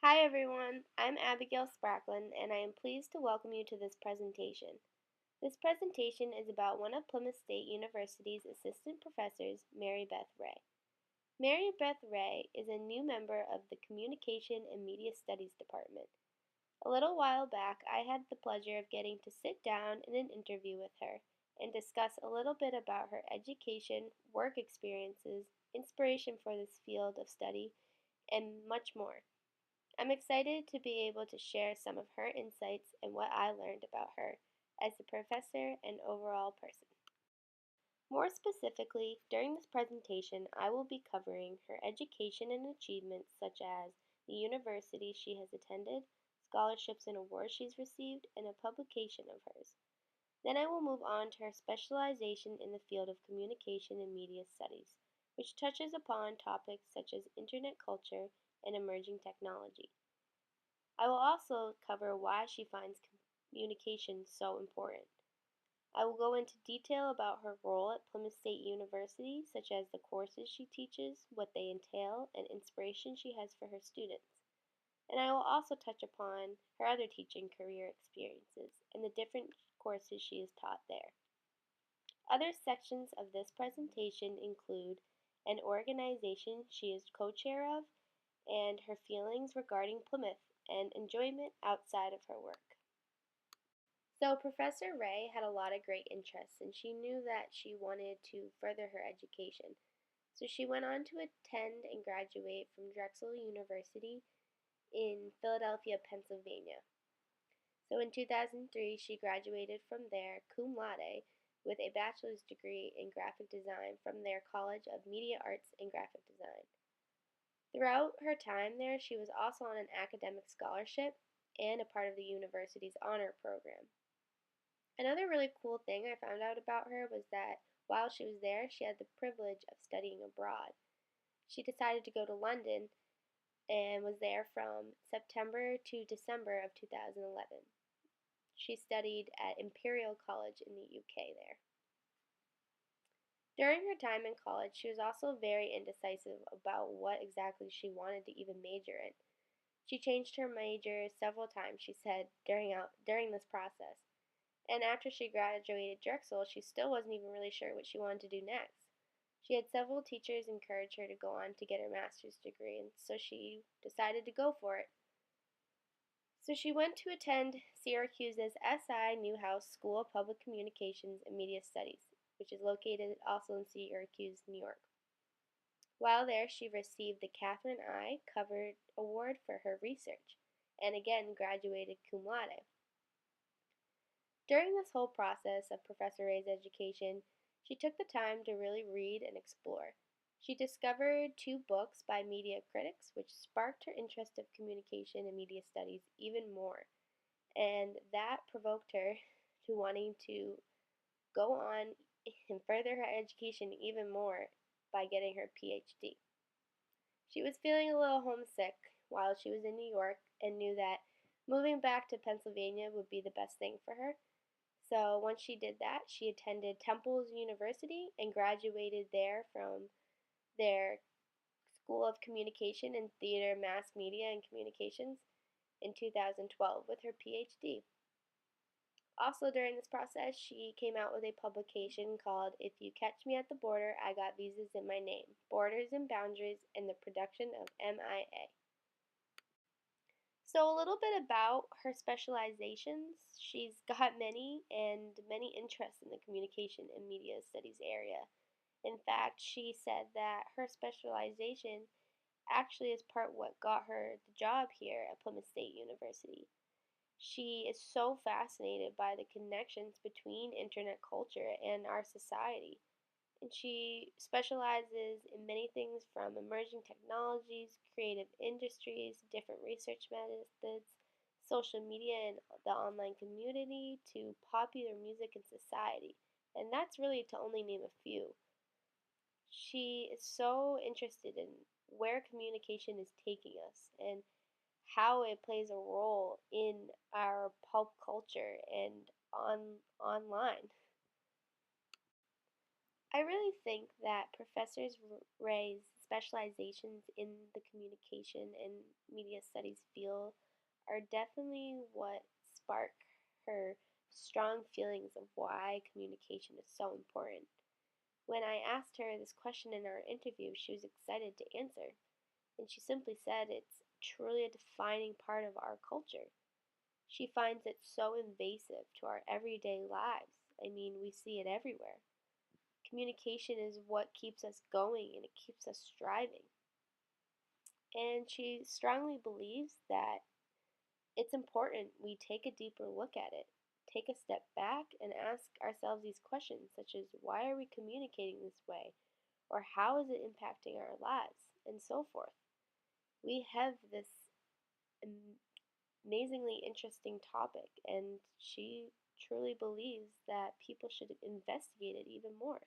Hi everyone, I'm Abigail Spracklin and I am pleased to welcome you to this presentation. This presentation is about one of Plymouth State University's assistant professors, Mary Beth Ray. Mary Beth Ray is a new member of the Communication and Media Studies Department. A little while back, I had the pleasure of getting to sit down in an interview with her and discuss a little bit about her education, work experiences, inspiration for this field of study, and much more. I'm excited to be able to share some of her insights and what I learned about her as a professor and overall person. More specifically, during this presentation, I will be covering her education and achievements such as the university she has attended, scholarships and awards she's received, and a publication of hers. Then I will move on to her specialization in the field of communication and media studies, which touches upon topics such as internet culture and emerging technology. I will also cover why she finds communication so important. I will go into detail about her role at Plymouth State University, such as the courses she teaches, what they entail, and inspiration she has for her students. And I will also touch upon her other teaching career experiences and the different courses she has taught there. Other sections of this presentation include an organization she is co-chair of and her feelings regarding Plymouth and enjoyment outside of her work. So Professor Ray had a lot of great interests and she knew that she wanted to further her education. So she went on to attend and graduate from Drexel University in Philadelphia, Pennsylvania. So in 2003, she graduated from there cum laude with a bachelor's degree in graphic design from their College of Media Arts and Graphic Design. Throughout her time there, she was also on an academic scholarship and a part of the university's honor program. Another really cool thing I found out about her was that while she was there, she had the privilege of studying abroad. She decided to go to London and was there from September to December of 2011. She studied at Imperial College in the UK there. During her time in college, she was also very indecisive about what exactly she wanted to even major in. She changed her major several times, she said, during this process. And after she graduated Drexel, she still wasn't even really sure what she wanted to do next. She had several teachers encourage her to go on to get her master's degree, and so she decided to go for it. So she went to attend Syracuse's S.I. Newhouse School of Public Communications and Media Studies, which is located also in Syracuse, New York. While there, she received the Catherine I. Covered Award for her research, and again graduated cum laude. During this whole process of Professor Ray's education, she took the time to really read and explore. She discovered two books by media critics, which sparked her interest of communication and media studies even more, and that provoked her to wanting to go on and further her education even more by getting her PhD. She was feeling a little homesick while she was in New York and knew that moving back to Pennsylvania would be the best thing for her. So once she did that, she attended Temple's University and graduated there from their School of Communication and Theater, Mass Media, and Communications in 2012 with her PhD. Also during this process, she came out with a publication called If You Catch Me at the Border, I Got Visas in My Name, Borders and Boundaries and the Production of MIA. So a little bit about her specializations. She's got many interests in the communication and media studies area. In fact, she said that her specialization actually is part what got her the job here at Plymouth State University. She is so fascinated by the connections between internet culture and our society. And she specializes in many things from emerging technologies, creative industries, different research methods, social media and the online community, to popular music and society. And that's really to only name a few. She is so interested in where communication is taking us and how it plays a role in our pop culture and online. I really think that Professor Ray's specializations in the communication and media studies field are definitely what spark her strong feelings of why communication is so important. When I asked her this question in our interview, she was excited to answer, and she simply said it's truly a defining part of our culture. She finds it so invasive to our everyday lives. I mean, we see it everywhere. Communication is what keeps us going and it keeps us striving. And she strongly believes that it's important we take a deeper look at it, take a step back, and ask ourselves these questions, such as why are we communicating this way? Or how is it impacting our lives? And so forth. We have this amazingly interesting topic, and she truly believes that people should investigate it even more.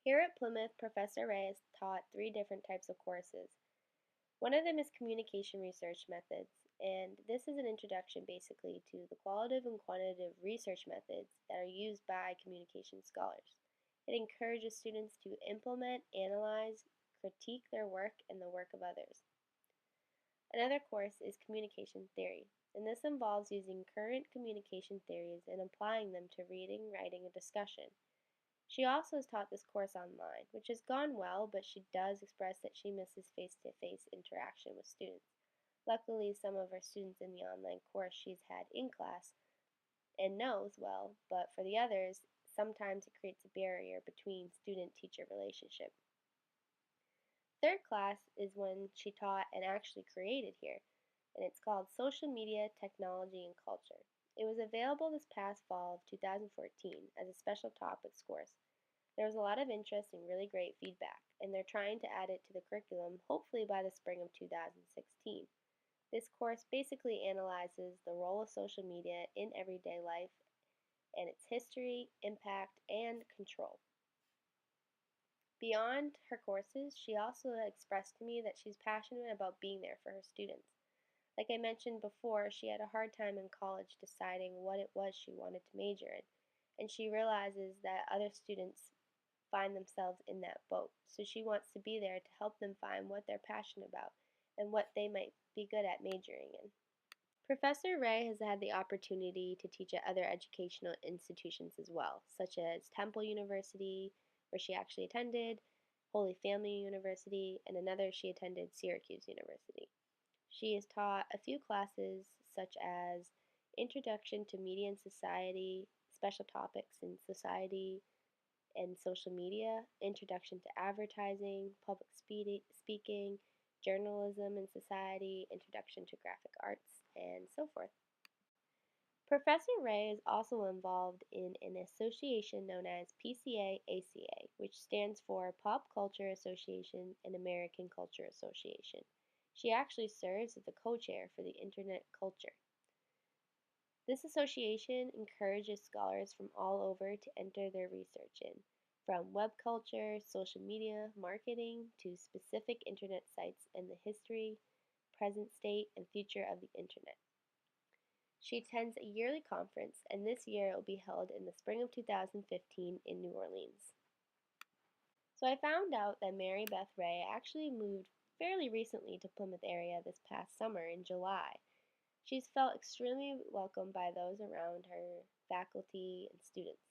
Here at Plymouth, Professor Ray has taught three different types of courses. One of them is communication research methods, and this is an introduction basically to the qualitative and quantitative research methods that are used by communication scholars. It encourages students to implement, analyze, critique their work and the work of others. Another course is communication theory, and this involves using current communication theories and applying them to reading, writing, and discussion. She also has taught this course online, which has gone well, but she does express that she misses face-to-face interaction with students. Luckily, some of her students in the online course she's had in class and knows well, but for the others, sometimes it creates a barrier between student-teacher relationship. Third class is one she taught and actually created here, and it's called Social Media, Technology, and Culture. It was available this past fall of 2014 as a special topics course. There was a lot of interest and really great feedback, and they're trying to add it to the curriculum hopefully by the spring of 2016. This course basically analyzes the role of social media in everyday life and its history, impact, and control. Beyond her courses, she also expressed to me that she's passionate about being there for her students. Like I mentioned before, she had a hard time in college deciding what it was she wanted to major in, and she realizes that other students find themselves in that boat. So she wants to be there to help them find what they're passionate about and what they might be good at majoring in. Professor Ray has had the opportunity to teach at other educational institutions as well, such as Temple University, where she actually attended, Holy Family University, and another she attended, Syracuse University. She has taught a few classes such as Introduction to Media and Society, Special Topics in Society and Social Media, Introduction to Advertising, Public Speaking, Journalism and Society, Introduction to Graphic Arts, and so forth. Professor Ray is also involved in an association known as PCA-ACA, which stands for Pop Culture Association and American Culture Association. She actually serves as the co-chair for the Internet Culture. This association encourages scholars from all over to enter their research in, from web culture, social media, marketing, to specific internet sites and the history, present state, and future of the internet. She attends a yearly conference, and this year it will be held in the spring of 2015 in New Orleans. So I found out that Mary Beth Ray actually moved fairly recently to Plymouth area this past summer in July. She's felt extremely welcomed by those around her, faculty, and students.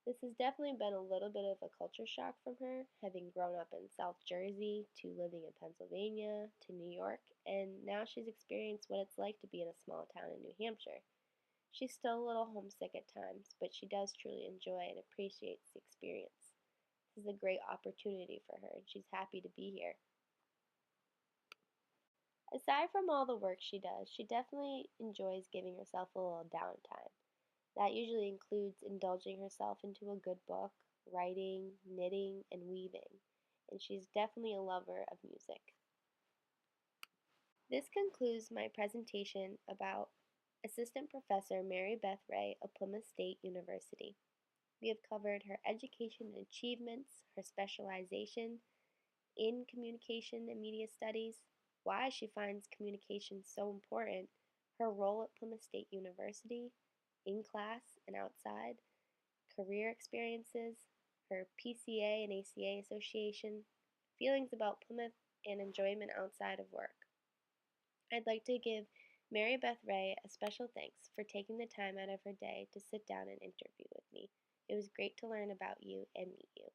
This has definitely been a little bit of a culture shock from her, having grown up in South Jersey to living in Pennsylvania to New York, and now she's experienced what it's like to be in a small town in New Hampshire. She's still a little homesick at times, but she does truly enjoy and appreciates the experience. This is a great opportunity for her, and she's happy to be here. Aside from all the work she does, she definitely enjoys giving herself a little downtime. That usually includes indulging herself into a good book, writing, knitting, and weaving, and she's definitely a lover of music. This concludes my presentation about Assistant Professor Mary Beth Ray of Plymouth State University. We have covered her education and achievements, her specialization in communication and media studies, why she finds communication so important, her role at Plymouth State University, in class and outside, career experiences, her PCA and ACA association, feelings about Plymouth, and enjoyment outside of work. I'd like to give Mary Beth Ray a special thanks for taking the time out of her day to sit down and interview with me. It was great to learn about you and meet you.